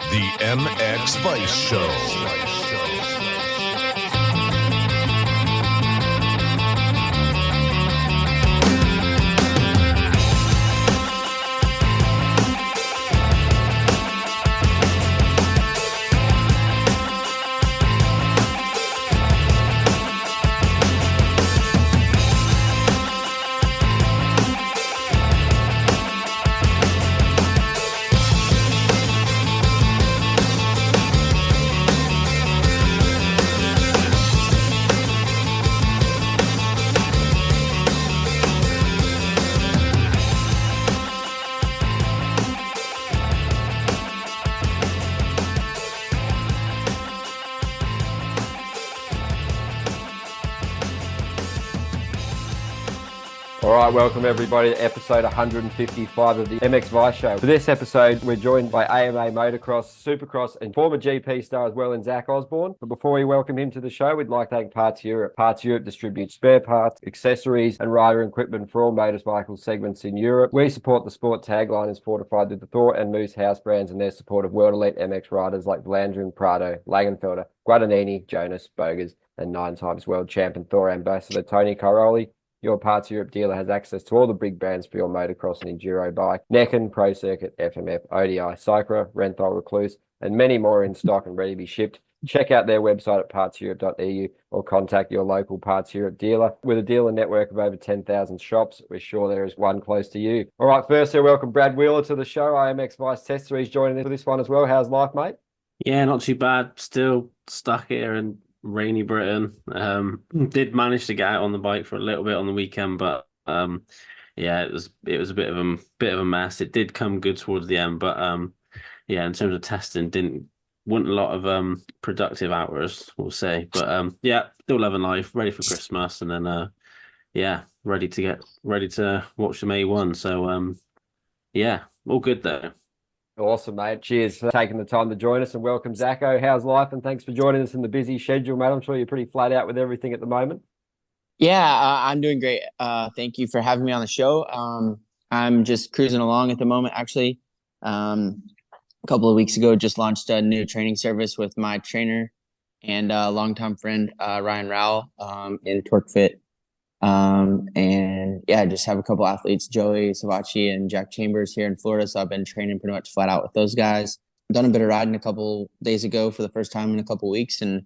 The MX Vice Show. All right, welcome everybody to episode 155 of the MX Vice Show. For this episode, we're joined by AMA Motocross, Supercross, and former GP star as well in Zach Osborne. But before we welcome him to the show, we'd like to thank Parts Europe. Parts Europe distributes spare parts, accessories, and rider equipment for all motorcycle segments in Europe. We support the sport tagline is fortified with the Thor and Moose house brands and their support of world elite MX riders like Blandrin, Prado, Langenfelder, Guadagnini, Jonas, Bogers, and 9 times world champion Thor ambassador Tony Caroli. Your Parts Europe dealer has access to all the big brands for your motocross and enduro bike. Necken, Pro Circuit, FMF, ODI, Cycra, Renthal, Recluse, and many more in stock and ready to be shipped. Check out their website at partseurope.eu or contact your local Parts Europe dealer. With a dealer network of over 10,000 shops, we're sure there is one close to you. All right, firstly, welcome Brad Wheeler to the show. IMX Vice Tester. He's joining us for this one as well. How's life, mate? Yeah, not too bad. Still stuck here in rainy Britain. Did manage to get out on the bike for a little bit on the weekend, but yeah, it was a bit of a mess. It did come good towards the end, but yeah, in terms of testing, wasn't a lot of productive hours, we'll say. But yeah, still loving life, ready for Christmas, and then yeah, ready to watch the A1. So yeah, all good though. Awesome, mate. Cheers for taking the time to join us, and welcome, Zacho. How's life? And thanks for joining us in the busy schedule, mate. I'm sure you're pretty flat out with everything at the moment. Yeah, I'm doing great. Thank you for having me on the show. I'm just cruising along at the moment, actually. A couple of weeks ago, just launched a new training service with my trainer and longtime friend, Ryan Rowell, in TorqueFit. And yeah, just have a couple athletes, Joey Savacci and Jack Chambers here in Florida. So I've been training pretty much flat out with those guys. Done a bit of riding a couple days ago for the first time in a couple weeks, and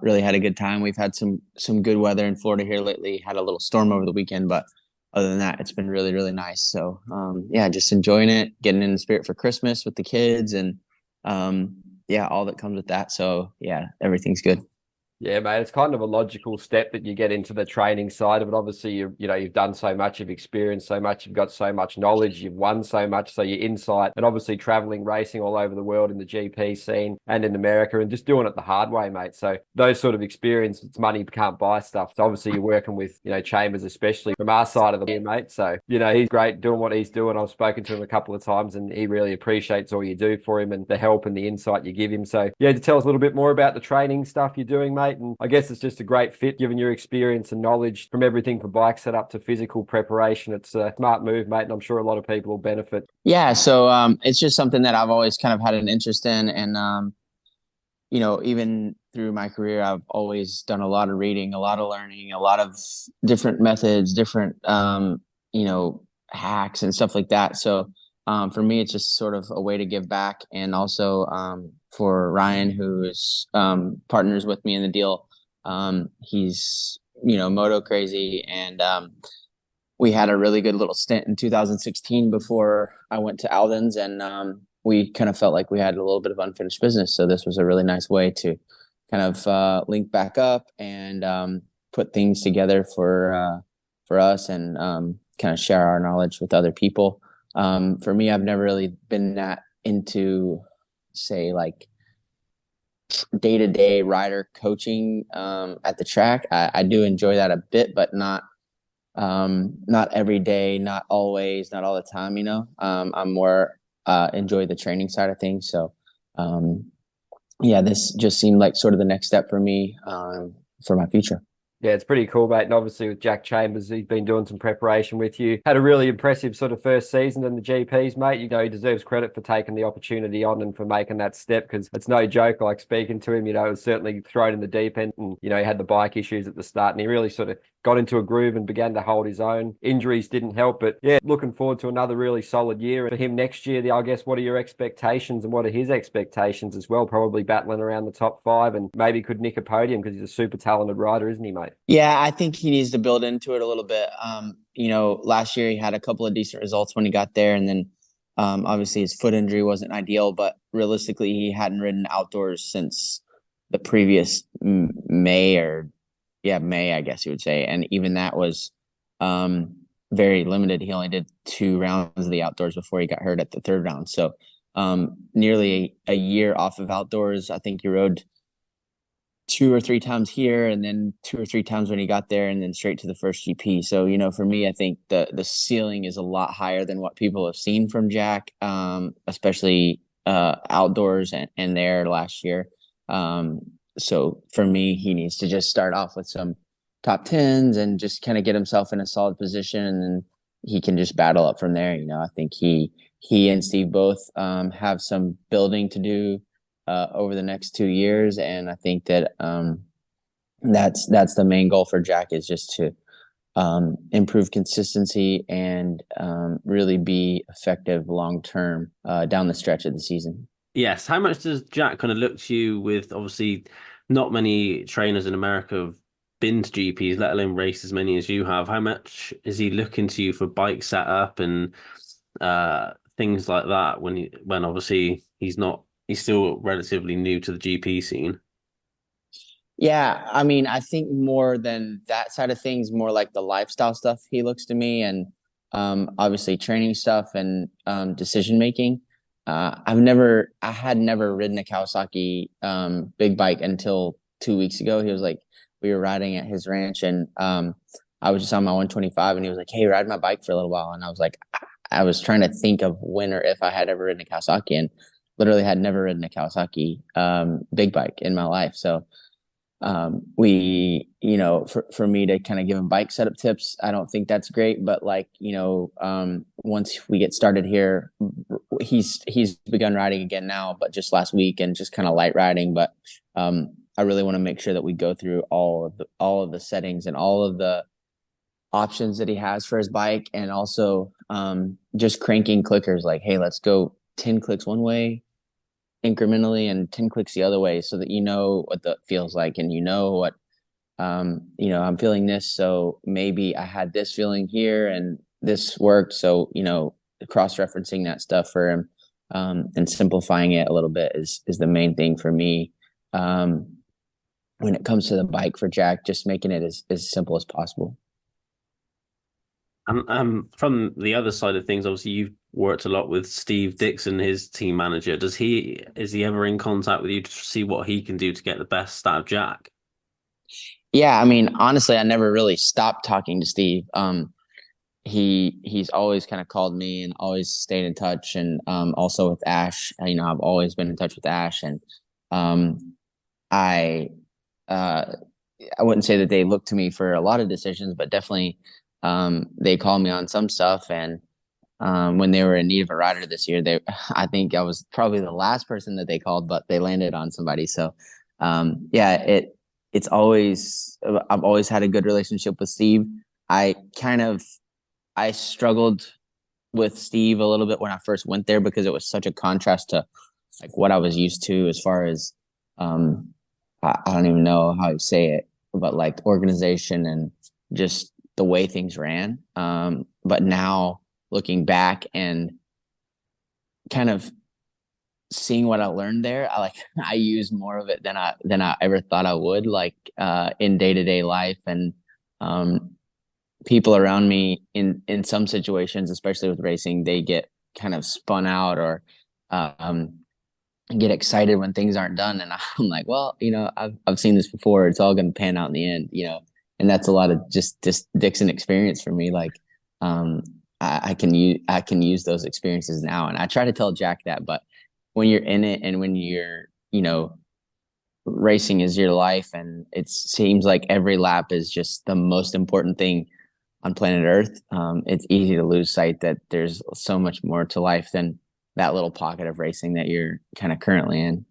really had a good time. We've had some good weather in Florida here lately. Had a little storm over the weekend, but other than that, it's been really, really nice. So yeah, just enjoying it, getting in the spirit for Christmas with the kids, and yeah, all that comes with that. So yeah, everything's good. Yeah, mate, it's kind of a logical step that you get into the training side of it. Obviously, you've done so much, you've experienced so much, you've got so much knowledge, you've won so much, so your insight, and obviously traveling, racing all over the world in the GP scene and in America, and just doing it the hard way, mate. So those sort of experience, it's money can't buy stuff. So obviously you're working with, Chambers, especially from our side of the year, mate. So, he's great doing what he's doing. I've spoken to him a couple of times and he really appreciates all you do for him and the help and the insight you give him. So yeah, to tell us a little bit more about the training stuff you're doing, mate. And I guess it's just a great fit given your experience and knowledge from everything from bike setup to physical preparation. It's a smart move, mate, and I'm sure a lot of people will benefit. Yeah, so it's just something that I've always kind of had an interest in, and even through my career, I've always done a lot of reading, a lot of learning, a lot of different methods, different hacks and stuff like that. So for me, it's just sort of a way to give back, and also for Ryan, who is partners with me in the deal. He's moto crazy, and we had a really good little stint in 2016 before I went to Alden's, and we kind of felt like we had a little bit of unfinished business. So this was a really nice way to kind of link back up and put things together for us, and kind of share our knowledge with other people. For me, I've never really been that into, say, like day-to-day rider coaching at the track. I do enjoy that a bit, but not every day, not always, not all the time. I'm more enjoy the training side of things. So yeah, this just seemed like sort of the next step for me for my future. Yeah, it's pretty cool, mate. And obviously with Jack Chambers, he's been doing some preparation with you. Had a really impressive sort of first season in the GPs, mate. You know, he deserves credit for taking the opportunity on and for making that step, because it's no joke, like speaking to him, you know, it was certainly thrown in the deep end, and, you know, he had the bike issues at the start and he really sort of got into a groove and began to hold his own. Injuries didn't help, but yeah, looking forward to another really solid year for him next year. I guess, what are your expectations and what are his expectations as well? Probably battling around the top 5 and maybe could nick a podium, because he's a super talented rider, isn't he, mate? Yeah, I think he needs to build into it a little bit. You know, last year he had a couple of decent results when he got there, and then obviously his foot injury wasn't ideal, but realistically he hadn't ridden outdoors since the previous May, I guess you would say. And even that was very limited. He only did 2 rounds of the outdoors before he got hurt at the 3rd round. So nearly a year off of outdoors. I think he rode 2 or 3 times here, and then 2 or 3 times when he got there, and then straight to the first GP. So, you know, for me, I think the ceiling is a lot higher than what people have seen from Jack, especially outdoors and there last year. So for me, he needs to just start off with some top 10s and just kind of get himself in a solid position, and then he can just battle up from there. You know, I think he and Steve both have some building to do over the next 2 years, and I think that that's the main goal for Jack, is just to improve consistency and really be effective long term down the stretch of the season. Yes. How much does Jack kind of look to you, with obviously not many trainers in America have been to GPs, let alone race as many as you have? How much is he looking to you for bike setup and things like that, when obviously he's still relatively new to the GP scene? Yeah, I mean, I think more than that side of things, more like the lifestyle stuff he looks to me, and obviously training stuff and decision making. I had never ridden a Kawasaki big bike until 2 weeks ago. He was like, we were riding at his ranch, and I was just on my 125, and he was like, "Hey, ride my bike for a little while." And I was like, I was trying to think of when or if I had ever ridden a Kawasaki, and literally had never ridden a Kawasaki big bike in my life. So we, you know, for me to kind of give him bike setup tips, I don't think that's great, but like, you know, once we get started here, he's begun riding again now, but just last week, and just kind of light riding. But I really want to make sure that we go through all of the settings and all of the options that he has for his bike, and also just cranking clickers, like, hey, let's go 10 clicks one way incrementally and 10 clicks the other way, so that you know what that feels like, and you know what you know, I'm feeling this, so maybe I had this feeling here and this worked. So, you know, cross-referencing that stuff for him and simplifying it a little bit is the main thing for me. When it comes to the bike for Jack, just making it as simple as possible. And from the other side of things, obviously you've worked a lot with Steve Dixon, his team manager. Is he ever in contact with you to see what he can do to get the best out of Jack? Yeah, I mean, honestly, I never really stopped talking to Steve. He's always kind of called me and always stayed in touch, and also with Ash. You know, I've always been in touch with Ash, and I wouldn't say that they look to me for a lot of decisions, but definitely they call me on some stuff. And when they were in need of a rider this year, I think I was probably the last person that they called, but they landed on somebody. So yeah, it's always, I've always had a good relationship with Steve. I struggled with Steve a little bit when I first went there, because it was such a contrast to like what I was used to, as far as I don't even know how to say it, but like organization and just the way things ran. But now looking back and kind of seeing what I learned there, I use more of it than I ever thought I would, like in day-to-day life. And people around me in some situations, especially with racing, they get kind of spun out or get excited when things aren't done. And I'm like, well, you know, I've seen this before. It's all going to pan out in the end, you know. And that's a lot of just Dixon experience for me. Like I can use those experiences now. And I try to tell Jack that, but when you're in it and when you're, you know, racing is your life, and it seems like every lap is just the most important thing on planet Earth. It's easy to lose sight that there's so much more to life than that little pocket of racing that you're kind of currently in.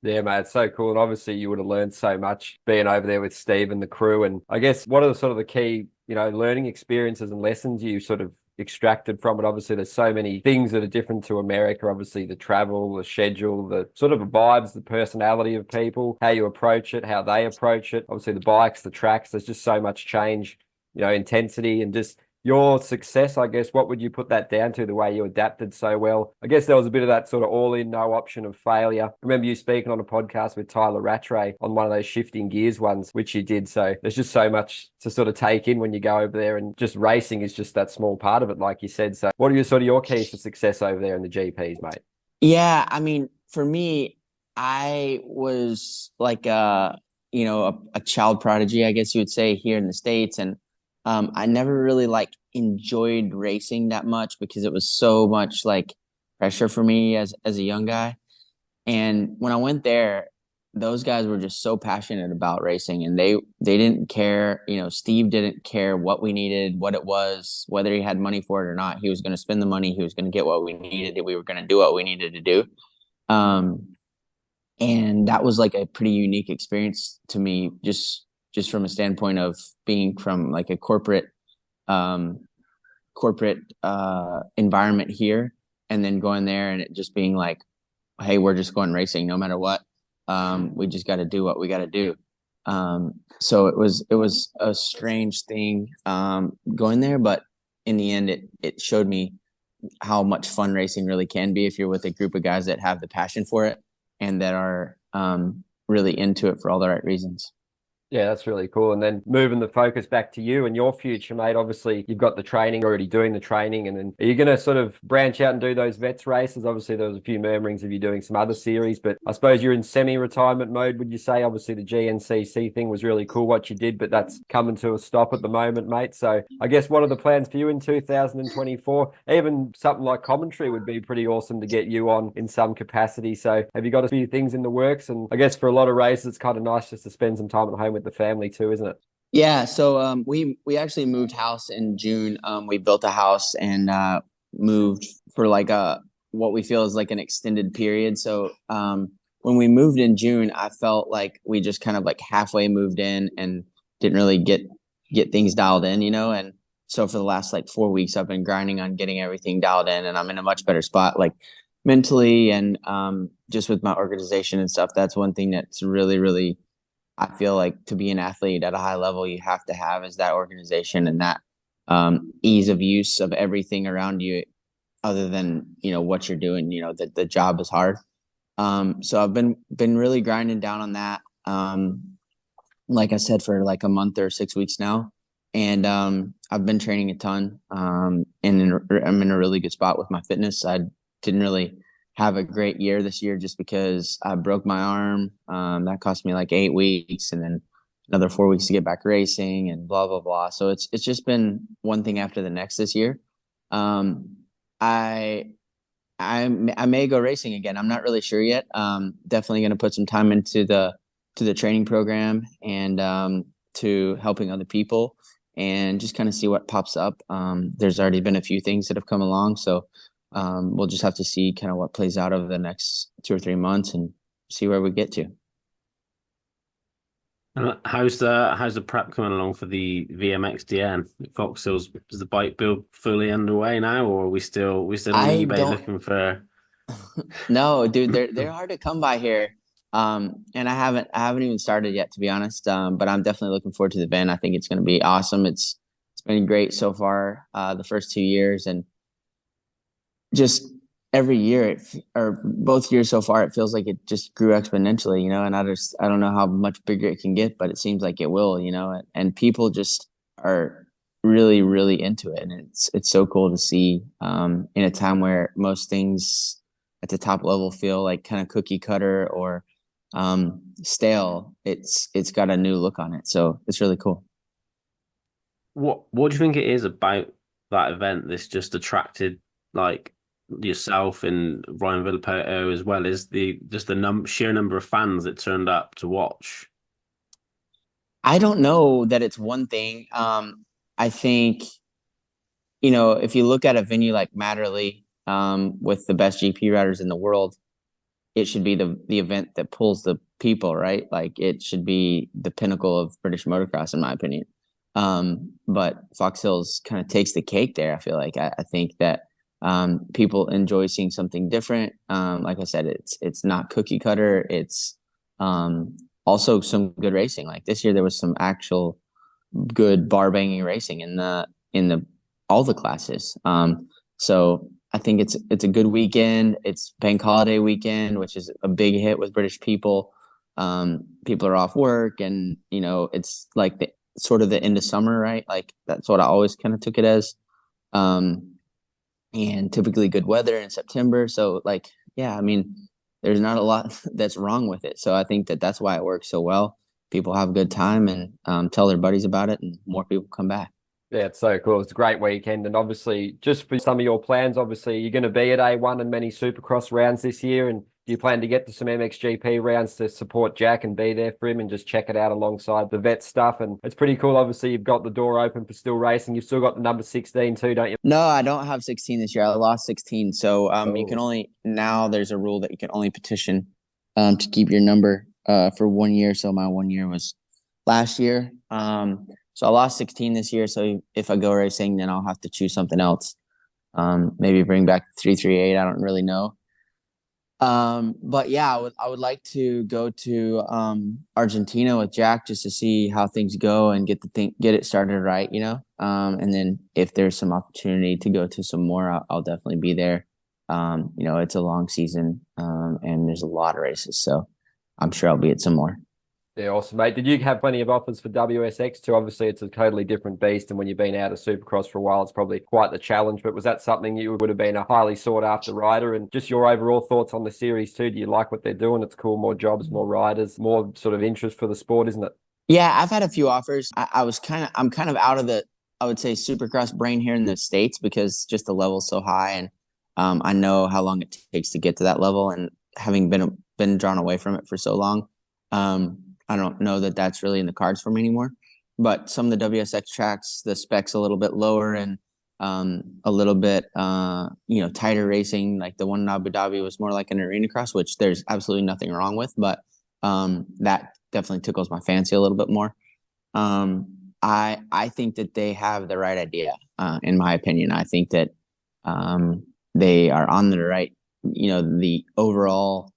Yeah, mate, it's so cool. And obviously you would have learned so much being over there with Steve and the crew. And I guess what are the sort of the key, learning experiences and lessons you sort of extracted from it? Obviously, there's so many things that are different to America. Obviously, the travel, the schedule, the sort of vibes, the personality of people, how you approach it, how they approach it. Obviously, the bikes, the tracks, there's just so much change, intensity and just your success, I guess, what would you put that down to, the way you adapted so well? I guess there was a bit of that sort of all in, no option of failure. I remember you speaking on a podcast with Tyler Rattray on one of those shifting gears ones, which you did. So there's just so much to sort of take in when you go over there, and just racing is just that small part of it, like you said. So what are your keys to success over there in the GPs, mate? Yeah, I mean, for me, I was like a child prodigy, I guess you would say, here in the States. And I never really enjoyed racing that much because it was so much like pressure for me as a young guy. And when I went there, those guys were just so passionate about racing, and they didn't care. Steve didn't care what we needed, what it was, whether he had money for it or not. He was going to spend the money. He was going to get what we needed. We were going to do what we needed to do. And that was like a pretty unique experience to me, just from a standpoint of being from like a corporate environment here, and then going there and it just being like, hey, we're just going racing no matter what. We just got to do what we got to do. So it was a strange thing going there, but in the end, it showed me how much fun racing really can be if you're with a group of guys that have the passion for it and that are really into it for all the right reasons. Yeah, that's really cool. And then moving the focus back to you and your future, mate. Obviously, you've got the training, already doing the training. And then are you going to sort of branch out and do those vets races? Obviously, there was a few murmurings of you doing some other series, but I suppose you're in semi-retirement mode, would you say? Obviously, the GNCC thing was really cool what you did, but that's coming to a stop at the moment, mate. So I guess what are the plans for you in 2024? Even something like commentary would be pretty awesome to get you on in some capacity. So have you got a few things in the works? And I guess for a lot of races, it's kind of nice just to spend some time at home with the family too, isn't it? Yeah, so we actually moved house in June. We built a house and moved for like what we feel is like an extended period. So when we moved in June, I felt like we just kind of like halfway moved in and didn't really get things dialed in, And so for the last like 4 weeks, I've been grinding on getting everything dialed in, and I'm in a much better spot, like mentally and just with my organization and stuff. That's one thing that's really, really, I feel like, to be an athlete at a high level, you have to have is that organization and that ease of use of everything around you, other than what you're doing. That the job is hard. So I've been really grinding down on that. Like I said, for like a month or 6 weeks now, and I've been training a ton. And I'm in a really good spot with my fitness. I didn't really have a great year this year just because I broke my arm. That cost me like 8 weeks, and then another 4 weeks to get back racing and blah, blah, blah. So it's just been one thing after the next this year. I may go racing again. I'm not really sure yet. Definitely going to put some time into the training program and to helping other people and just kind of see what pops up. There's already been a few things that have come along. So we'll just have to see kind of what plays out over the next 2 or 3 months and see where we get to. How's the prep coming along for the VMXDN? Fox Hills, is the bike build fully underway now, or are we still on eBay looking for? No, dude, they're hard to come by here. And I haven't even started yet, to be honest. But I'm definitely looking forward to the event. I think it's going to be awesome. It's been great so far, the first 2 years, and just every year or both years so far, it feels like it just grew exponentially, and I don't know how much bigger it can get, but it seems like it will, and people just are really, really into it. And it's so cool to see in a time where most things at the top level feel like kind of cookie cutter or stale. It's got a new look on it. So it's really cool. What do you think it is about that event that's just attracted like yourself and Ryan Villapoto, as well as the sheer number of fans that turned up to watch? I don't know that it's one thing. I think, if you look at a venue like Matterley, with the best GP riders in the world, it should be the event that pulls the people, right? Like it should be the pinnacle of British motocross, in my opinion. But Fox Hills kind of takes the cake there. I feel like I think that people enjoy seeing something different. Like I said, it's not cookie cutter. It's also some good racing. Like this year, there was some actual good bar banging racing in the all the classes. So I think it's a good weekend. It's bank holiday weekend, which is a big hit with British people. People are off work, and it's like sort of the end of summer, right? Like that's what I always kind of took it as. And typically good weather in September. So like, yeah, I mean, there's not a lot that's wrong with it. So I think that's why it works so well. People have a good time and tell their buddies about it, and more people come back. Yeah, it's so cool. It's a great weekend. And obviously, just for some of your plans, obviously, you're going to be at A1 and many Supercross rounds this year. And do you plan to get to some MXGP rounds to support Jack and be there for him and just check it out alongside the vet stuff? And it's pretty cool. Obviously, you've got the door open for still racing. You've still got the number 16 too, don't you? No, I don't have 16 this year. I lost 16. So you can Oh. only, now there's a rule that you can only petition to keep your number for 1 year. So my 1 year was last year. So I lost 16 this year. So if I go racing, then I'll have to choose something else. Maybe bring back 338. I don't really know. But yeah, I would like to go to Argentina with Jack just to see how things go and get it started right, and then if there's some opportunity to go to some more, I'll definitely be there. It's a long season, and there's a lot of races, so I'm sure I'll be at some more. Yeah, awesome, mate. Did you have plenty of offers for WSX too? Obviously, it's a totally different beast, and when you've been out of Supercross for a while, it's probably quite the challenge. But was that something you would have been a highly sought after rider? And just your overall thoughts on the series too? Do you like what they're doing? It's cool, more jobs, more riders, more sort of interest for the sport, isn't it? Yeah, I've had a few offers. I'm kind of out of the, I would say, Supercross brain here in the States because just the level's so high, and I know how long it takes to get to that level, and having been drawn away from it for so long, I don't know that that's really in the cards for me anymore. But some of the WSX tracks, the specs a little bit lower and a little bit tighter racing. Like the one in Abu Dhabi was more like an arena cross, which there's absolutely nothing wrong with, but that definitely tickles my fancy a little bit more. I think that they have the right idea, in my opinion. I think that they are on the right, the overall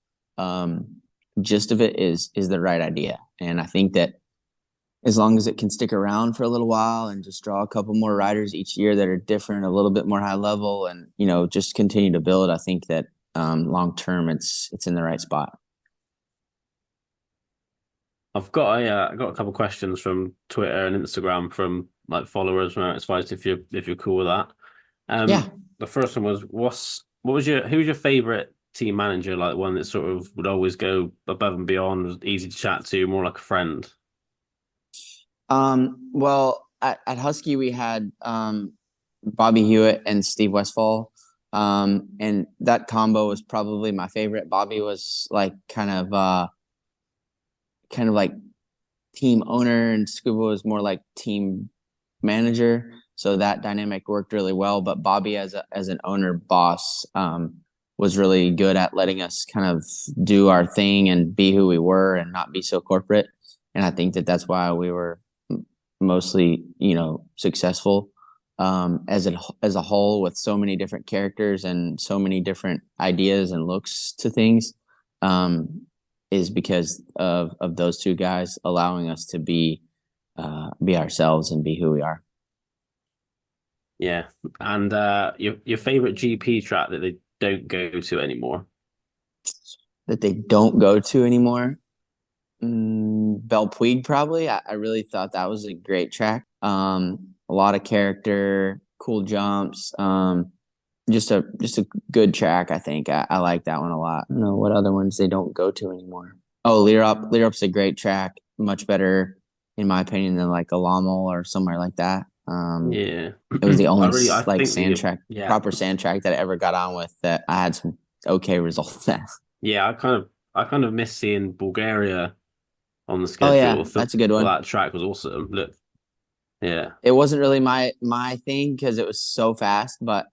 gist of it is the right idea. And I think that as long as it can stick around for a little while and just draw a couple more riders each year that are different, a little bit more high level, and just continue to build, I think that long term it's in the right spot. I've got I got a couple of questions from Twitter and Instagram from like followers. Right, it's fine if you're cool with that. Yeah. The first one was who was your favorite team manager? Like one that sort of would always go above and beyond, was easy to chat to, more like a friend. Well, at Husky we had Bobby Hewitt and Steve Westfall, and that combo was probably my favorite. Bobby was like kind of like team owner, and Scuba was more like team manager. So that dynamic worked really well. But Bobby as an owner boss was really good at letting us kind of do our thing and be who we were and not be so corporate. And I think that that's why we were mostly, successful as a whole, with so many different characters and so many different ideas and looks to things, is because of those two guys allowing us to be ourselves and be who we are. Yeah. And your favorite GP track that they don't go to anymore? That they don't go to anymore? Belle Puig, probably. I really thought that was a great track. A lot of character, cool jumps. Just a good track, I think. I like that one a lot. I don't know what other ones they don't go to anymore. Oh, Leerup's a great track. Much better, in my opinion, than like a Lommel or somewhere like that. Yeah, It was the only I like think sand track, yeah, proper sand track that I ever got on with that I had some okay results at. yeah. I kind of miss seeing Bulgaria on the Oh yeah, schedule. that's a good Thought one. that track was awesome. Look, yeah, It wasn't really my thing because it was so fast, but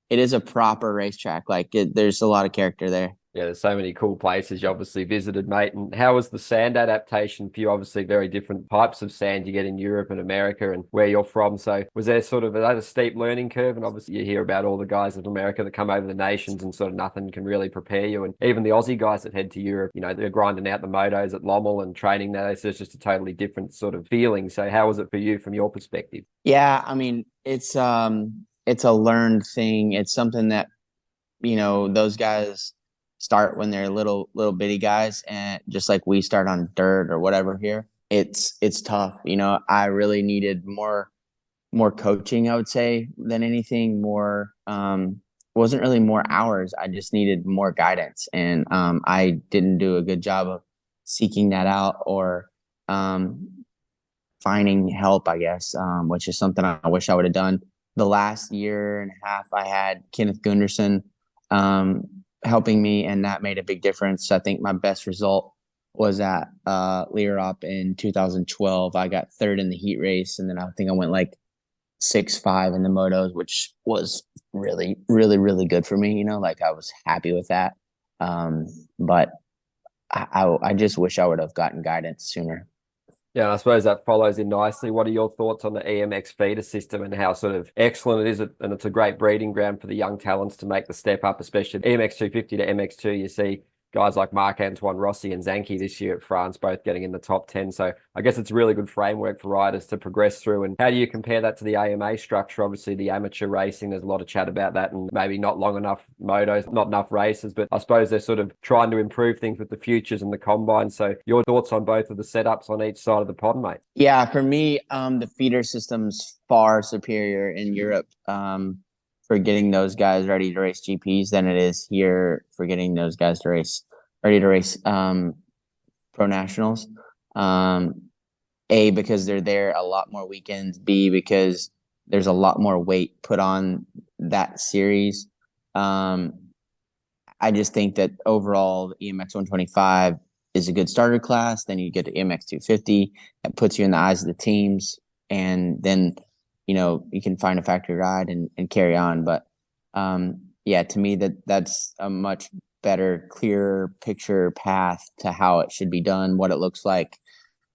it is a proper racetrack. Like there's a lot of character there. Yeah, there's so many cool places you obviously visited, mate. And how was the sand adaptation for you? Obviously, very different types of sand you get in Europe and America and where you're from. So was there sort of a steep learning curve? And obviously you hear about all the guys in America that come over the nations and sort of nothing can really prepare you. And even the Aussie guys that head to Europe, you know, they're grinding out the motos at Lommel and training there. So it's just a totally different sort of feeling. So how was it for you from your perspective? Yeah, I mean it's a learned thing. It's something that those guys start when they're little bitty guys, and just like we start on dirt or whatever here. It's tough. I really needed more coaching, I would say, than anything. More wasn't really more hours. I just needed more guidance, and I didn't do a good job of seeking that out or finding help, I guess, which is something I wish I would have done. The last year and a half, I had Kenneth Gunderson helping me, and that made a big difference. I think my best result was at Leerop in 2012. I got third in the heat race, and then I think I went like 6-5 in the motos, which was really, really, really good for me. Like I was happy with that. But I just wish I would have gotten guidance sooner. Yeah, and I suppose that follows in nicely. What are your thoughts on the EMX feeder system and how sort of excellent it is? And it's a great breeding ground for the young talents to make the step up, especially EMX 250 to MX2. You see guys like Marc-Antoine Rossi and Zanchi this year at France, both getting in the top 10. So I guess it's a really good framework for riders to progress through. And how do you compare that to the AMA structure? Obviously, the amateur racing, there's a lot of chat about that and maybe not long enough motos, not enough races. But I suppose they're sort of trying to improve things with the futures and the combine. So your thoughts on both of the setups on each side of the pond, mate? Yeah, for me, the feeder system's far superior in Europe for getting those guys ready to race GPs than it is here for getting those guys ready to race pro nationals. A, because they're there a lot more weekends. B, because there's a lot more weight put on that series. I just think that overall, the EMX 125 is a good starter class. Then you get to EMX 250. That puts you in the eyes of the teams. And then, you can find a factory ride and carry on. But yeah, to me, that's a much better, clearer picture path to how it should be done, what it looks like,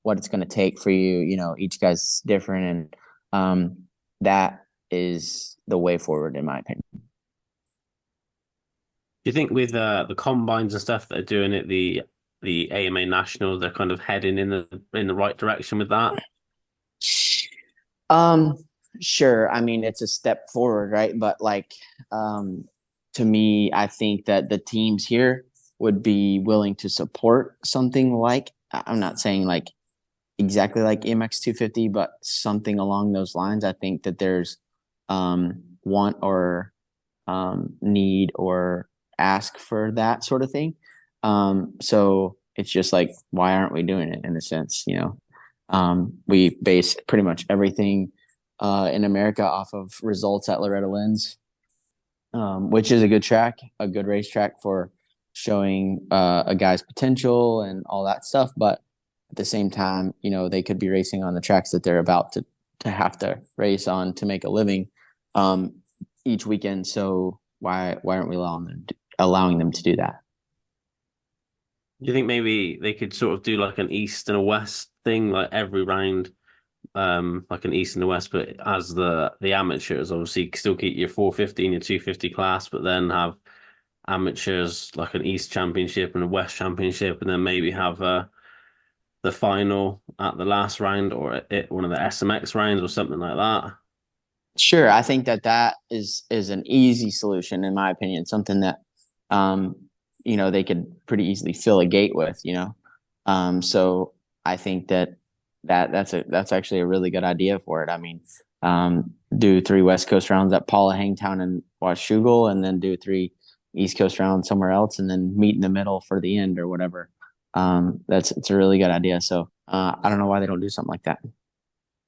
what it's going to take for you. Each guy's different. And that is the way forward, in my opinion. Do you think with the combines and stuff that are doing it, the AMA Nationals, they're kind of heading in the right direction with that? Sure. I mean, it's a step forward, right? But like, to me, I think that the teams here would be willing to support something like, I'm not saying like exactly like MX 250, but something along those lines. I think that there's want or need or ask for that sort of thing. So it's just like, why aren't we doing it in a sense? We base pretty much everything in America off of results at Loretta Lynn's, which is a good track, a good racetrack for showing a guy's potential and all that stuff. But at the same time, they could be racing on the tracks that they're about to have to race on to make a living each weekend. So why aren't we allowing them to do that? Do you think maybe they could sort of do like an east and a west thing, like every round, like an east and a west, but as the amateurs, obviously still keep your 450 and your 250 class, but then have amateurs like an east championship and a west championship, and then maybe have the final at the last round or one of the SMX rounds or something like that? Sure, I think that is an easy solution, in my opinion. Something that they could pretty easily fill a gate with. So I think that's actually a really good idea for it. I mean, do 3 West Coast rounds at Paula, Hangtown, and Washougal, and then do 3 East Coast rounds somewhere else, and then meet in the middle for the end or whatever. It's a really good idea. So I don't know why they don't do something like that.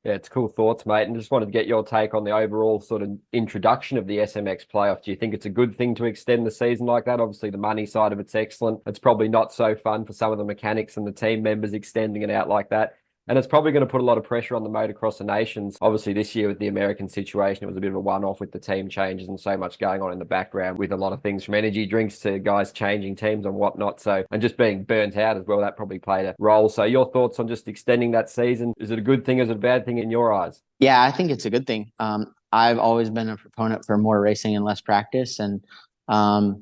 Yeah, it's cool thoughts, mate. And just wanted to get your take on the overall sort of introduction of the SMX playoff. Do you think it's a good thing to extend the season like that? Obviously, the money side of it's excellent. It's probably not so fun for some of the mechanics and the team members extending it out like that. And it's probably going to put a lot of pressure on the Motocross of Nations. Obviously, this year with the American situation, it was a bit of a one-off with the team changes and so much going on in the background with a lot of things from energy drinks to guys changing teams and whatnot. So, and just being burnt out as well, that probably played a role. So your thoughts on just extending that season? Is it a good thing? Is it a bad thing in your eyes? Yeah, I think it's a good thing. I've always been a proponent for more racing and less practice. And I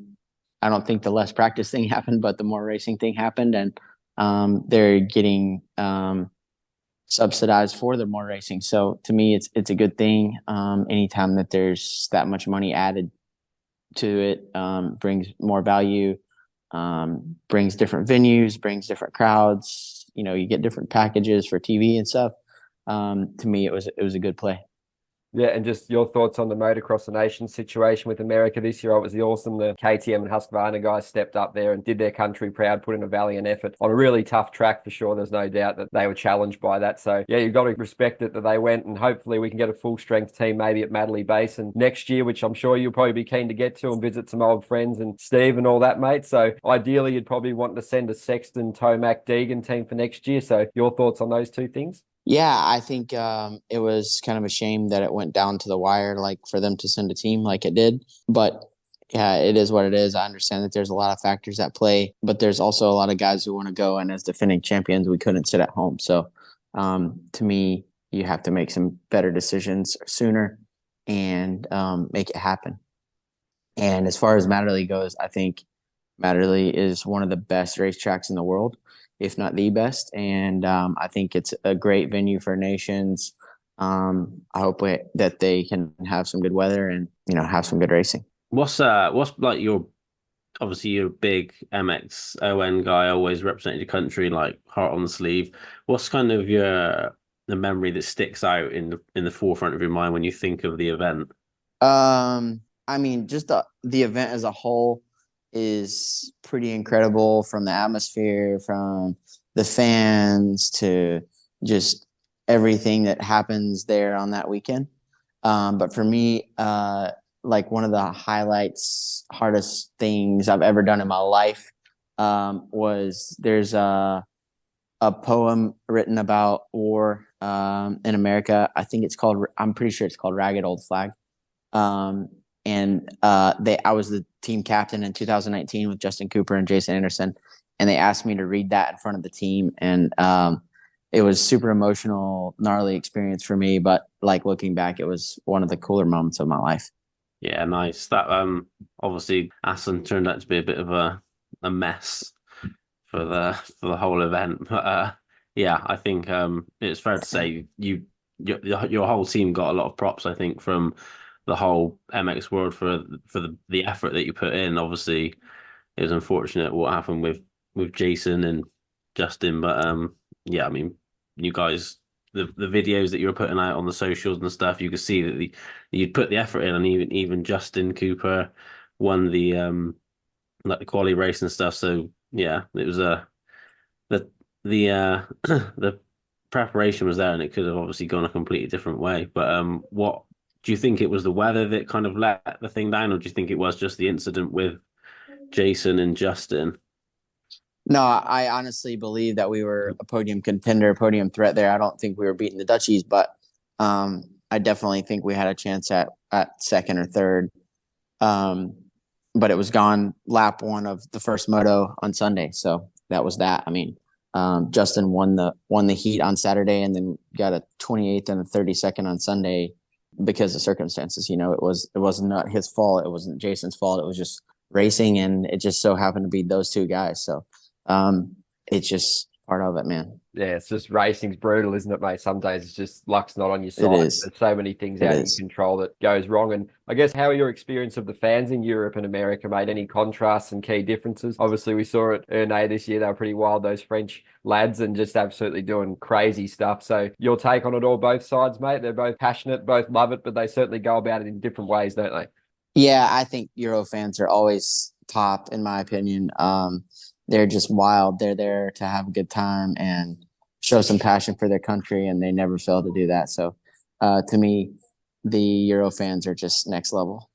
don't think the less practice thing happened, but the more racing thing happened. And they're getting subsidized for the more racing. So to me, it's a good thing. Anytime that there's that much money added to it, brings more value, brings different venues, brings different crowds. You know, you get different packages for TV and stuff. To me, it was a good play. Yeah, and just your thoughts on the Motocross of Nations situation with America this year. Obviously awesome. The KTM and Husqvarna guys stepped up there and did their country proud, put in a valiant effort on a really tough track for sure. There's no doubt that they were challenged by that. So yeah, you've got to respect it that they went, and hopefully we can get a full strength team maybe at Madley Basin next year, which I'm sure you'll probably be keen to get to and visit some old friends and Steve and all that, mate. So ideally you'd probably want to send a Sexton, Tomac, Deegan team for next year. So your thoughts on those two things? Yeah, I think it was kind of a shame that it went down to the wire, like for them to send a team like it did. But yeah, it is what it is. I understand that there's a lot of factors at play, but there's also a lot of guys who want to go. And as defending champions, we couldn't sit at home. So to me, you have to make some better decisions sooner and make it happen. And as far as Matterley goes, I think Matterley is one of the best racetracks in the world, if not the best. And I think it's a great venue for nations. I hope that they can have some good weather and, you know, have some good racing. What's like obviously you're a big MXON guy, always representing your country, like heart on the sleeve. What's kind of the memory that sticks out in the forefront of your mind when you think of the event? I mean, just the event as a whole is pretty incredible, from the atmosphere, from the fans, to just everything that happens there on that weekend. But for me, like one of the highlights, hardest things I've ever done in my life was there's a poem written about war in America. I'm pretty sure it's called Ragged Old Flag. I was the team captain in 2019 with Justin Cooper and Jason Anderson, and they asked me to read that in front of the team. And it was super emotional, gnarly experience for me. But like looking back, it was one of the cooler moments of my life. Yeah, nice. That obviously Assen turned out to be a bit of a mess for the whole event. But yeah, I think it's fair to say your whole team got a lot of props, I think, from the whole MX world for the effort that you put in. Obviously, it was unfortunate what happened with Jason and Justin, but yeah, I mean, you guys, the videos that you were putting out on the socials and stuff, you could see that you'd put the effort in, and even Justin Cooper won the like the quali race and stuff. So yeah, it was the the preparation was there, and it could have obviously gone a completely different way. But what do you think? It was the weather that kind of let the thing down, or do you think it was just the incident with Jason and Justin? No, I honestly believe that we were a podium contender, podium threat there. I don't think we were beating the Dutchies, but I definitely think we had a chance at second or third. But it was gone lap one of the first moto on Sunday, so that was that. I mean, Justin won the heat on Saturday, and then got a 28th and a 32nd on Sunday because of circumstances. You know, it was not his fault. It wasn't Jason's fault. It was just racing, and it just so happened to be those two guys. So it's just part of it, man. Yeah, it's just racing's brutal, isn't it, mate? Some days it's just luck's not on your side. It is. There's so many things out of your control that goes wrong. And I guess, how are your experience of the fans in Europe and America, mate? Any contrasts and key differences? Obviously, we saw it Ernay this year. They were pretty wild, those French lads, and just absolutely doing crazy stuff. So your take on it all, both sides, mate? They're both passionate, both love it, but they certainly go about it in different ways, don't they? Yeah, I think Euro fans are always top, in my opinion. They're just wild. They're there to have a good time, and show some passion for their country, and they never fail to do that. So to me, the Euro fans are just next level.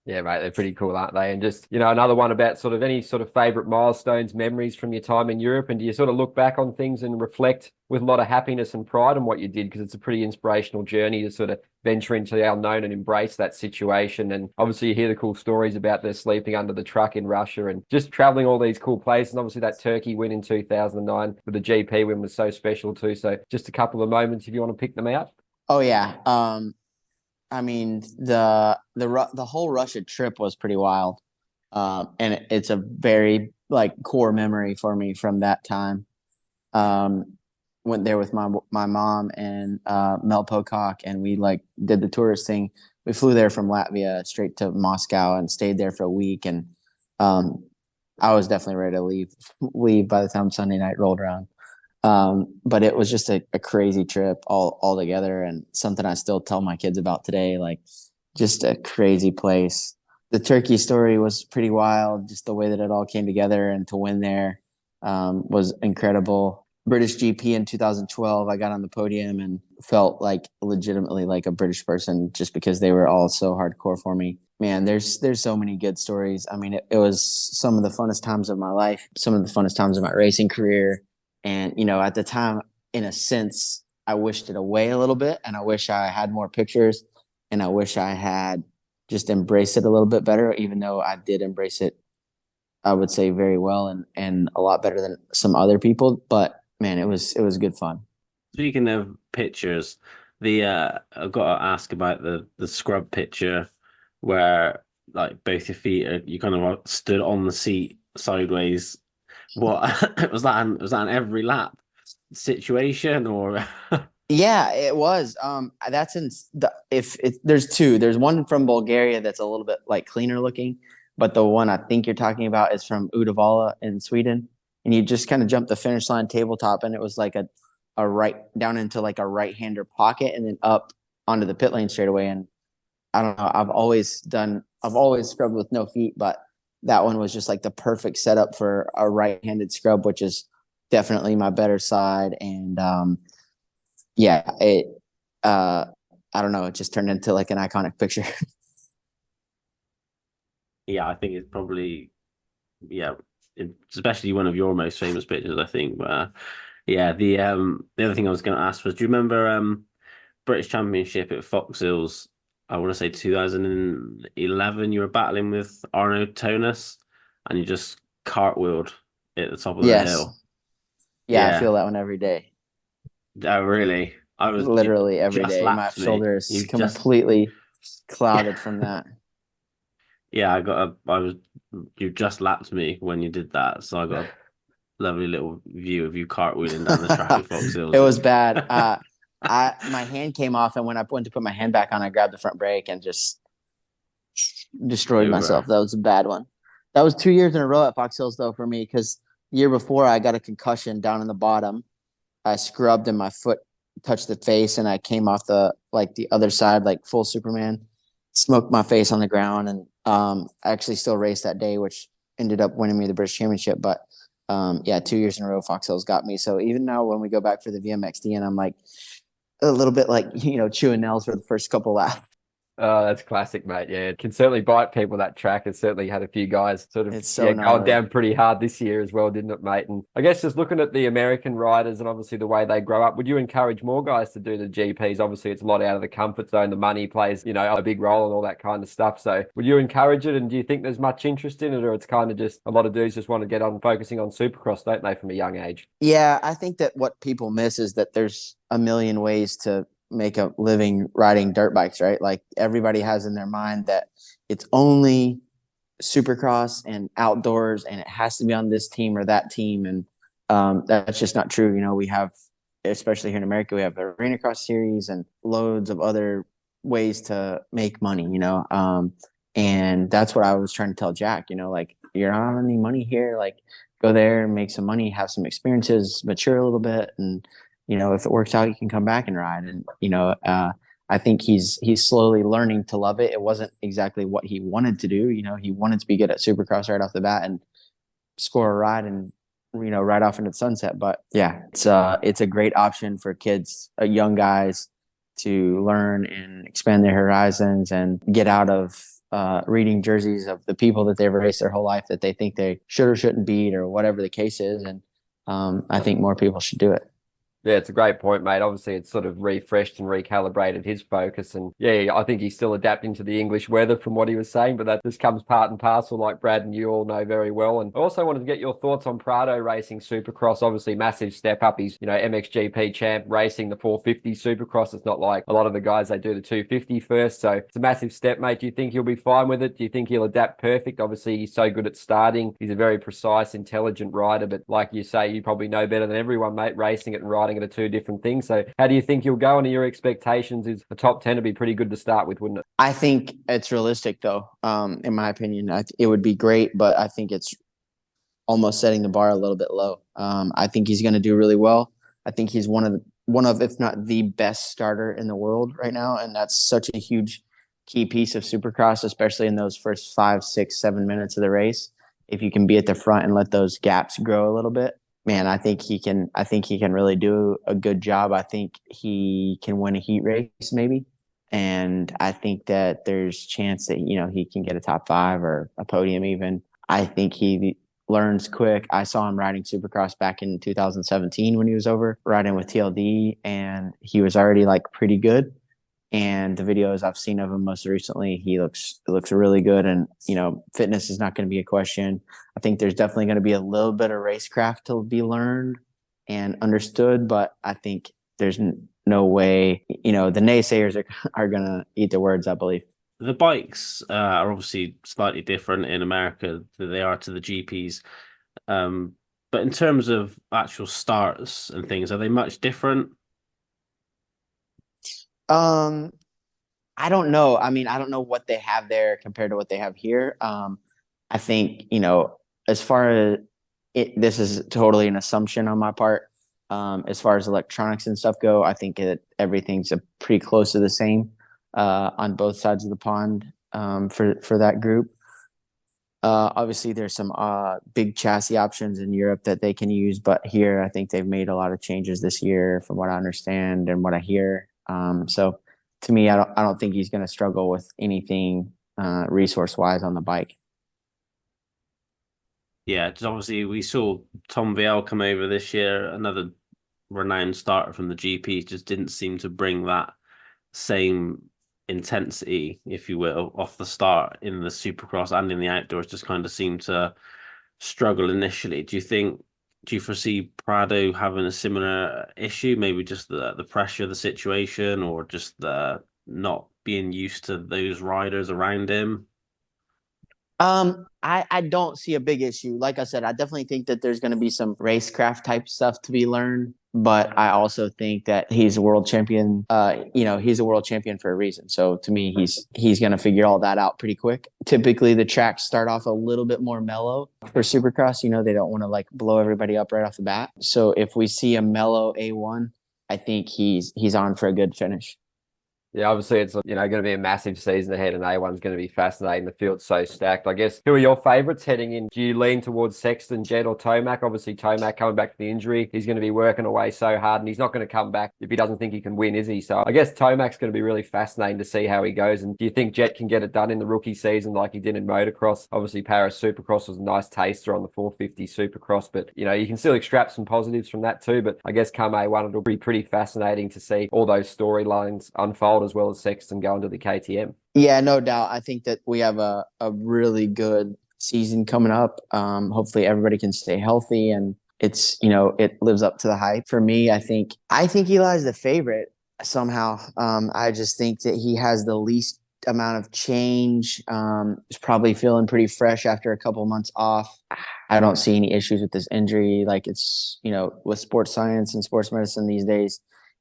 Yeah, mate, they're pretty cool, aren't they? And just, another one about sort of any sort of favorite milestones, memories from your time in Europe. And do you sort of look back on things and reflect with a lot of happiness and pride on what you did? Because it's a pretty inspirational journey to sort of venture into the unknown and embrace that situation. And obviously you hear the cool stories about the sleeping under the truck in Russia and just traveling all these cool places. And obviously that Turkey win in 2009 with the GP win was so special too. So just a couple of moments if you want to pick them out. Oh yeah. I mean, the whole Russia trip was pretty wild, and it's a very core memory for me from that time. Went there with my mom and Mel Pocock, and we did the tourist thing. We flew there from Latvia straight to Moscow and stayed there for a week. And I was definitely ready to leave by the time Sunday night rolled around. But it was just a crazy trip all together, and something I still tell my kids about today, just a crazy place. The Turkey story was pretty wild, just the way that it all came together, and to win there was incredible. British GP in 2012, I got on the podium and felt legitimately like a British person just because they were all so hardcore for me. Man, there's so many good stories. I mean, it was some of the funnest times of my life, some of the funnest times of my racing career. And, at the time, in a sense, I wished it away a little bit, and I wish I had more pictures, and I wish I had just embraced it a little bit better, even though I did embrace it, I would say, very well and a lot better than some other people. But man, it was good fun. Speaking of pictures, I've got to ask about the scrub picture where both your feet you kind of stood on the seat sideways. What was that? Was that an every lap situation or? Yeah, it was. That's there's two. There's one from Bulgaria that's a little bit cleaner looking, but the one I think you're talking about is from Uddevalla in Sweden, and you just kind of jump the finish line tabletop, and it was a right down into a right-hander pocket, and then up onto the pit lane straight away. And I don't know. I've always scrubbed with no feet, but that one was just the perfect setup for a right-handed scrub, which is definitely my better side. And yeah, I don't know, it just turned into an iconic picture. Yeah, I think it's probably, especially one of your most famous pictures, I think. But the other thing I was going to ask was, do you remember British Championship at Fox Hills? I want to say 2011, you were battling with Arno Tonus and you just cartwheeled at the top of the hill. Yeah, I feel that one every day. Oh, really? I was literally every day. My shoulder is completely clouded from that. Yeah, you just lapped me when you did that. So I got a lovely little view of you cartwheeling down the track at Fox Hills. It was bad. My hand came off, and when I went to put my hand back on, I grabbed the front brake and just destroyed myself. That was a bad one. That was 2 years in a row at Fox Hills, though, for me, because the year before I got a concussion down in the bottom. I scrubbed and my foot touched the face, and I came off the other side, full Superman, smoked my face on the ground, and I actually still raced that day, which ended up winning me the British Championship. But 2 years in a row, Fox Hills got me. So even now, when we go back for the VMXD, and I'm a little bit chewing nails for the first couple laps. Oh, that's classic, mate. Yeah, it can certainly bite people, that track. It certainly had a few guys sort of going down pretty hard this year as well, didn't it, mate? And I guess just looking at the American riders and obviously the way they grow up, would you encourage more guys to do the GPs? Obviously, it's a lot out of the comfort zone. The money plays, a big role and all that kind of stuff. So would you encourage it? And do you think there's much interest in it, or it's kind of just a lot of dudes just want to get on focusing on Supercross, don't they, from a young age? Yeah, I think that what people miss is that there's a million ways to make a living riding dirt bikes, right? Everybody has in their mind that it's only Supercross and outdoors, and it has to be on this team or that team. And that's just not true. We have, especially here in America, we have the Arena Cross series and loads of other ways to make money, and that's what I was trying to tell Jack, you're not on any money here, go there and make some money, have some experiences, mature a little bit, and if it works out, you can come back and ride. And, I think he's slowly learning to love it. It wasn't exactly what he wanted to do. He wanted to be good at Supercross right off the bat and score a ride and right off into the sunset. But yeah, it's a great option for kids, young guys, to learn and expand their horizons and get out of reading jerseys of the people that they've raced their whole life that they think they should or shouldn't beat or whatever the case is. And I think more people should do it. Yeah, it's a great point, mate. Obviously, it's sort of refreshed and recalibrated his focus. And yeah, I think he's still adapting to the English weather from what he was saying, but that just comes part and parcel, like Brad and you all know very well. And I also wanted to get your thoughts on Prado racing Supercross. Obviously, massive step up. He's, MXGP champ racing the 450 Supercross. It's not like a lot of the guys, they do the 250 first. So it's a massive step, mate. Do you think he'll be fine with it? Do you think he'll adapt perfect? Obviously, he's so good at starting. He's a very precise, intelligent rider. But like you say, you probably know better than everyone, mate, racing it and riding it are two different things. So how do you think you'll go? And your expectations is a top 10 to be pretty good to start with, wouldn't it? I think it's realistic, though. In my opinion, it would be great, but I think it's almost setting the bar a little bit low. I think he's going to do really well. I think he's one of, if not the best starter in the world right now, and that's such a huge key piece of Supercross, especially in those first 5, 6, 7 minutes of the race. If you can be at the front and let those gaps grow a little bit, man, I think he can really do a good job. I think he can win a heat race maybe. And I think that there's chance that, he can get a top 5 or a podium even. I think he learns quick. I saw him riding Supercross back in 2017 when he was over riding with TLD, and he was already pretty good. And the videos I've seen of him most recently, he looks really good. And, fitness is not going to be a question. I think there's definitely going to be a little bit of racecraft to be learned and understood, but I think there's no way, the naysayers are going to eat their words, I believe. The bikes are obviously slightly different in America than they are to the GPs. But in terms of actual starts and things, are they much different? I don't know. I mean, I don't know what they have there compared to what they have here. I think, as far as this is totally an assumption on my part. As far as electronics and stuff go, I think that everything's pretty close to the same on both sides of the pond for that group. Obviously, there's some big chassis options in Europe that they can use, but here I think they've made a lot of changes this year, from what I understand and what I hear. So to me, I don't think he's going to struggle with anything resource-wise on the bike. Yeah, just obviously we saw Tom Vial come over this year, another renowned starter from the GP, just didn't seem to bring that same intensity, if you will, off the start in the Supercross and in the outdoors. Just kind of seemed to struggle initially. Do you foresee Prado having a similar issue? Maybe just the pressure of the situation, or just the not being used to those riders around him? I don't see a big issue. Like I said, I definitely think that there's going to be some racecraft type stuff to be learned, but I also think that he's a world champion. He's a world champion for a reason. So to me, he's going to figure all that out pretty quick. Typically, the tracks start off a little bit more mellow for Supercross. They don't want to blow everybody up right off the bat. So if we see a mellow A1, I think he's on for a good finish. Yeah, obviously it's going to be a massive season ahead, and A1's going to be fascinating. The field's so stacked. I guess, who are your favourites heading in? Do you lean towards Sexton, Jett, or Tomac? Obviously, Tomac coming back from the injury, he's going to be working away so hard, and he's not going to come back if he doesn't think he can win, is he? So I guess Tomac's going to be really fascinating to see how he goes. And do you think Jett can get it done in the rookie season like he did in motocross? Obviously, Paris Supercross was a nice taster on the 450 Supercross, but you can still extract some positives from that too. But I guess come A1, it'll be pretty fascinating to see all those storylines unfold, as well as Sexton going to the KTM. Yeah, no doubt. I think that we have a really good season coming up. Hopefully everybody can stay healthy, and it lives up to the hype. For me, I think Eli's the favorite somehow. I just think that he has the least amount of change. He's probably feeling pretty fresh after a couple of months off. I don't see any issues with this injury. It's, with sports science and sports medicine these days,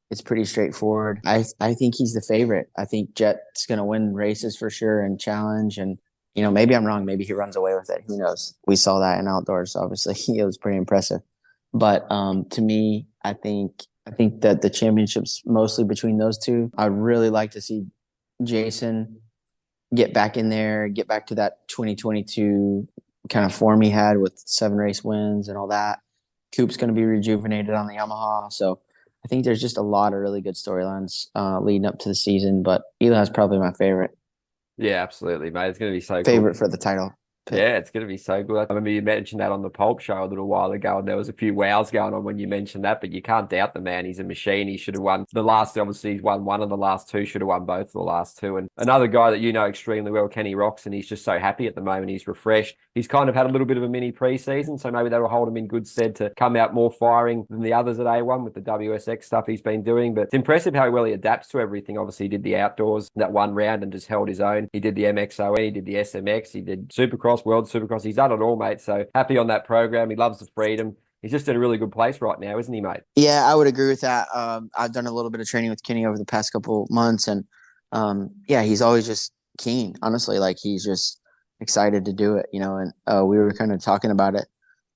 it's pretty straightforward. I think he's the favorite. I think Jett's going to win races for sure and challenge. And, maybe I'm wrong. Maybe he runs away with it. Who knows? We saw that in outdoors. Obviously, it was pretty impressive. But to me, I think that the championship's mostly between those two. I'd really like to see Jason get back in there, get back to that 2022 kind of form he had with 7 race wins and all that. Coop's going to be rejuvenated on the Yamaha. So I think there's just a lot of really good storylines leading up to the season. But Eli's probably my Yeah, absolutely, mate. It's going to be so favorite cool. for the title. Yeah, it's going to be so good. I remember you mentioned that on the Pulp Show a little while ago, and there was a few wows going on when you mentioned that, but you can't doubt the man. He's a machine. He should have won the last, obviously, he's won one of the last two, should have won both of the last two. And another guy that you know extremely well, Kenny Rocks, and he's just so happy at the moment. He's refreshed. He's kind of had a little bit of a mini preseason, so maybe that'll hold him in good stead to come out more firing than the others at A1 with the WSX stuff he's been doing. But it's impressive how well he adapts to everything. Obviously, he did the outdoors that one round and just held his own. He did the MXOE, he did the SMX, he did Supercross, World Supercross. He's done it all, mate. So happy on that program. He loves the freedom. He's just in a really good place right now, isn't he, mate? Yeah, I would agree with that. I've done a little bit of training with Kenny over the past couple months, and yeah, he's always just keen. Honestly, like he's just excited to do it, And we were kind of talking about it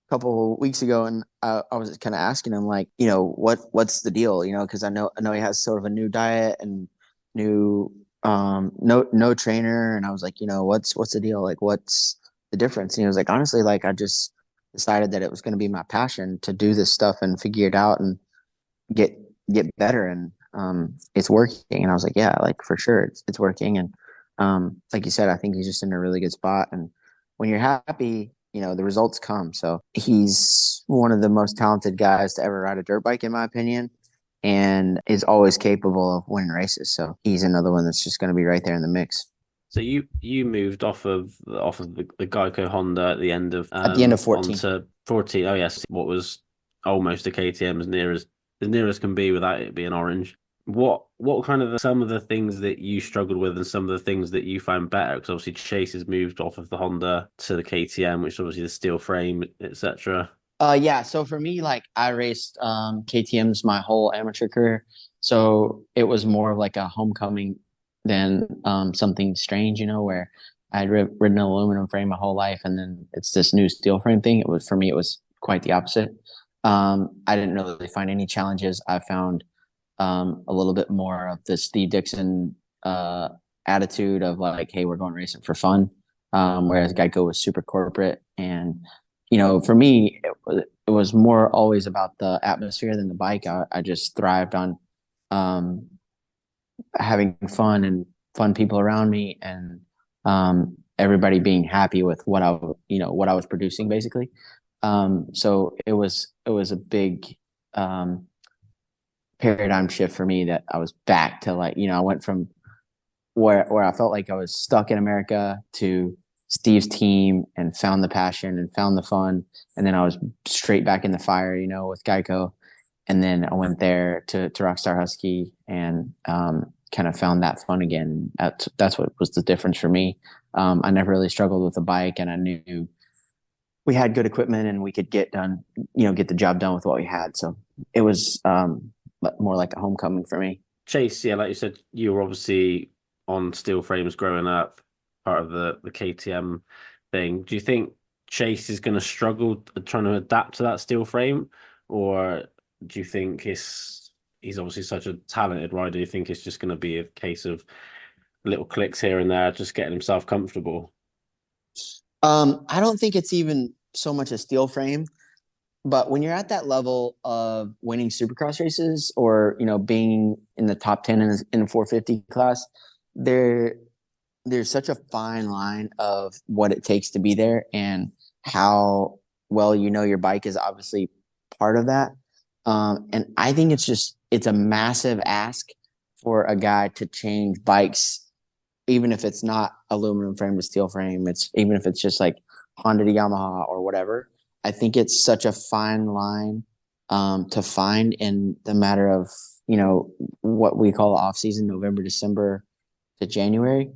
a couple weeks ago, and I was kind of asking him, like, what's the deal, because I know he has sort of a new diet and new no trainer, and I was like, what's the deal, like what's the difference? And he was like, honestly, like I just decided that it was going to be my passion to do this stuff and figure it out and get better, and it's working. And I was like, yeah, like for sure it's working. And like you said, I think he's just in a really good spot, and when you're happy, the results come. So he's one of the most talented guys to ever ride a dirt bike, in my opinion, and is always capable of winning races. So he's another one that's just going to be right there in the mix. So you moved off of the Geico Honda at the end of 14. onto 14. Oh yes, what was almost a KTM, as near as can be without it being orange. What kind of some of the things that you struggled with and some of the things that you found better? Because obviously Chase has moved off of the Honda to the KTM, which is obviously the steel frame, etc. Yeah. So for me, like I raced KTM's my whole amateur career, so it was more of like a homecoming than something strange, where I'd ridden an aluminum frame my whole life, and then it's this new steel frame thing. For me, it was quite the opposite. I didn't really find any challenges. I found a little bit more of the Steve Dixon attitude of like, hey, we're going racing for fun. Whereas Geico was super corporate, and for me, it was more always about the atmosphere than the bike. I just thrived on having fun and fun people around me, and everybody being happy with what I was producing, basically. So it was a big paradigm shift for me, that I was back to, like, I went from where I felt like I was stuck in America to Steve's team, and found the passion and found the fun. And then I was straight back in the fire, with Geico. And then I went there to Rockstar Husky, and kind of found that fun again. That's what was the difference for me. I never really struggled with the bike, and I knew we had good equipment and we could get the job done with what we had. So it was more like a homecoming for me. Chase, yeah, like you said, you were obviously on steel frames growing up, part of the KTM thing. Do you think Chase is going to struggle trying to adapt to that steel frame, or do you think he's obviously such a talented rider? Do you think it's just going to be a case of little clicks here and there, just getting himself comfortable? I don't think it's even so much a steel frame, but when you're at that level of winning Supercross races, or being in the top 10 in the 450 class, there's such a fine line of what it takes to be there, and how well your bike is obviously part of that. And I think it's a massive ask for a guy to change bikes, even if it's not aluminum frame to steel frame. Even if it's just like Honda to Yamaha or whatever. I think it's such a fine line to find in the matter of, what we call off season, November, December to January.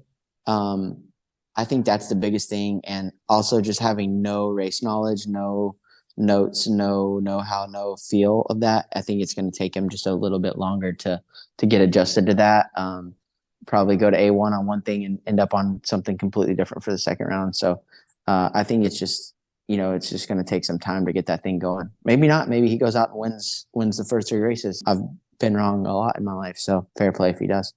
I think that's the biggest thing. And also just having no race knowledge, no notes, no know-how, no feel of that. I think it's going to take him just a little bit longer to get adjusted to that. Probably go to A1 on one thing and end up on something completely different for the second round. So I think it's just going to take some time to get that thing going. Maybe not. Maybe he goes out and wins the first 3 races. I've been wrong a lot in my life, so fair play if he does.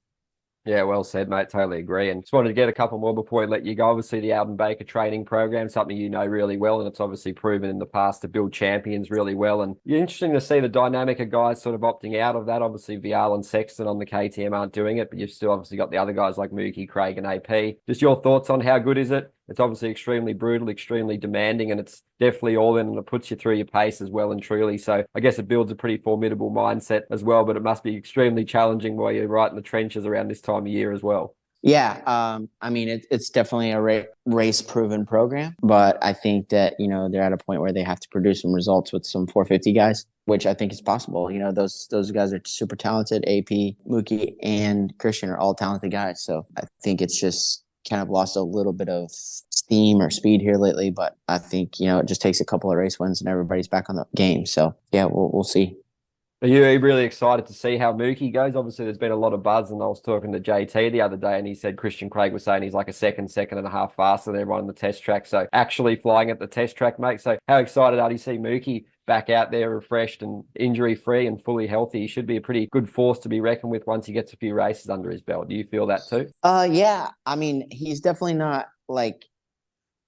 Yeah, well said, mate. Totally agree. And just wanted to get a couple more before we let you go. Obviously, the Alden Baker training program, something you know really well, and it's obviously proven in the past to build champions really well. And you're interesting to see the dynamic of guys sort of opting out of that. Obviously, Vial and Sexton on the KTM aren't doing it, but you've still obviously got the other guys like Mookie, Craig, and AP. Just your thoughts on how good is it? It's obviously extremely brutal, extremely demanding, and it's definitely all in, and it puts you through your paces well and truly. So I guess it builds a pretty formidable mindset as well, but it must be extremely challenging while you're right in the trenches around this time of year as well. Yeah, I mean it's definitely a race proven program, but I think that they're at a point where they have to produce some results with some 450 guys, which I think is possible. Those guys are super talented. AP, Mookie, and Christian are all talented guys, so I think it's just kind of lost a little bit of steam or speed here lately. But I think it just takes a couple of race wins and everybody's back on the game. So yeah, we'll see. Are you really excited to see how Mookie goes? Obviously, there's been a lot of buzz, and I was talking to JT the other day, and he said Christian Craig was saying he's like a second and a half faster than everyone on the test track. So actually flying at the test track, mate. So how excited are you to see Mookie back out there refreshed and injury-free and fully healthy? He should be a pretty good force to be reckoned with once he gets a few races under his belt. Do you feel that too? Yeah. I mean, he's definitely not like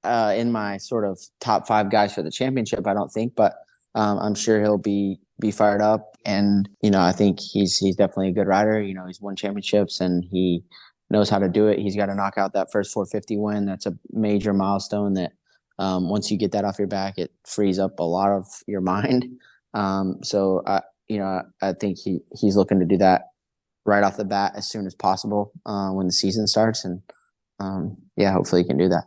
in my sort of top 5 guys for the championship, I don't think, but I'm sure he'll be fired up. And, I think he's definitely a good rider. He's won championships and he knows how to do it. He's got to knock out that first 450 win. That's a major milestone that once you get that off your back, it frees up a lot of your mind. So I think he's looking to do that right off the bat as soon as possible when the season starts. And yeah, hopefully he can do that.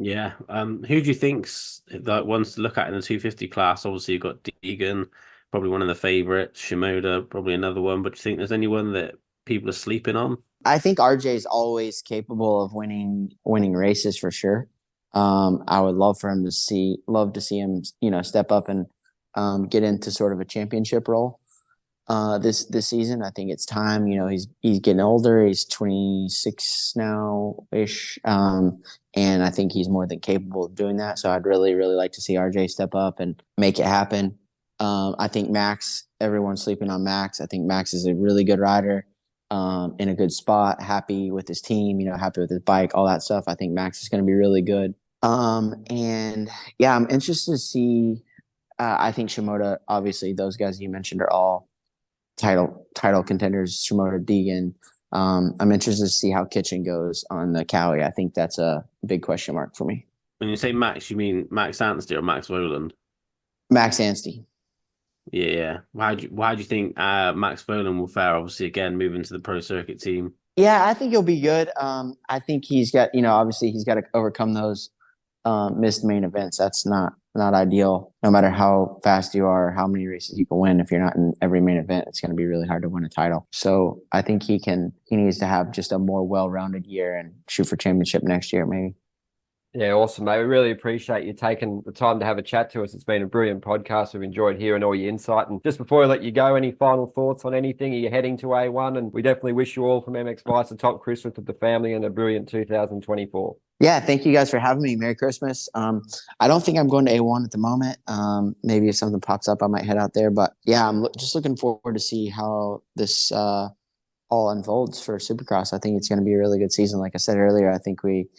Yeah. Who do you think's that ones to look at in the 250 class? Obviously, you've got Deegan, probably one of the favorites. Shimoda, probably another one. But do you think there's anyone that people are sleeping on? I think RJ is always capable of winning races for sure. I would love to see him, step up and get into sort of a championship role this season. I think it's time. He's getting older. He's 26 now ish. And I think he's more than capable of doing that. So I'd really, really like to see RJ step up and make it happen. I think Max, everyone's sleeping on Max. I think Max is a really good rider, in a good spot, happy with his team, happy with his bike, all that stuff. I think Max is going to be really good. And yeah, I'm interested to see, I think Shimoda, obviously those guys you mentioned are all title contenders, Shimoda, Deegan. I'm interested to see how Kitchen goes on the Cowie. I think that's a big question mark for me. When you say Max, you mean Max Anstey or Max Voland? Max Anstey. Yeah. Why do you think Max Voland will fare? Obviously, again, moving to the pro circuit team. Yeah, I think he'll be good. I think he's got, obviously he's got to overcome those missed main events. That's not ideal. No matter how fast you are, how many races you can win, if you're not in every main event, it's going to be really hard to win a title. So I think he needs to have just a more well-rounded year and shoot for championship next year, maybe. Yeah, awesome, mate. We really appreciate you taking the time to have a chat to us. It's been a brilliant podcast. We've enjoyed hearing all your insight. And just before I let you go, any final thoughts on anything? Are you heading to A1? And we definitely wish you all from MX Vice a top Christmas with the family and a brilliant 2024. Yeah, thank you guys for having me. Merry Christmas. I don't think I'm going to A1 at the moment. Maybe if something pops up, I might head out there. But yeah, I'm just looking forward to see how this all unfolds for Supercross. I think it's going to be a really good season. Like I said earlier, I think we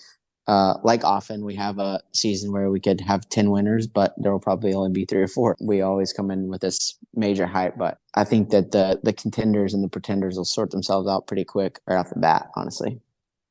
like often we have a season where we could have 10 winners, but there will probably only be 3 or 4. We always come in with this major hype, but I think that the contenders and the pretenders will sort themselves out pretty quick right off the bat, honestly.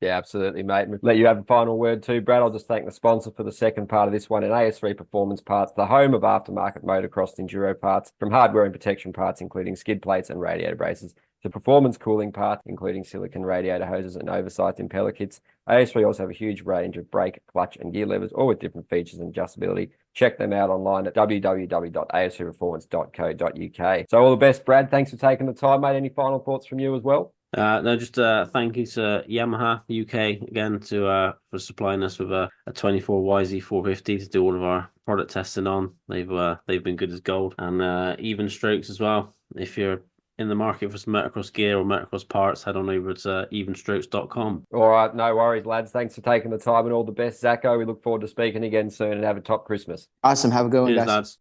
Yeah, absolutely, mate. Let you have a final word too, Brad. I'll just thank the sponsor for the second part of this one in AS3 Performance Parts, the home of aftermarket motocross enduro parts, from hardware and protection parts, including skid plates and radiator braces, to performance cooling parts, including silicon radiator hoses and oversized impeller kits. AS3 also have a huge range of brake, clutch, and gear levers, all with different features and adjustability. Check them out online at www.as3performance.co.uk. So all the best, Brad. Thanks for taking the time, mate. Any final thoughts from you as well? No, just thank you to Yamaha UK again for supplying us with a 24YZ 450 to do all of our product testing on. They've been good as gold, and Even Strokes as well. If you're in the market for some motocross gear or motocross parts, head on over to evenstrokes.com. All right, no worries, lads. Thanks for taking the time and all the best, Zacho. We look forward to speaking again soon and have a top Christmas. Awesome. Have a good one, Cheers, guys. lads.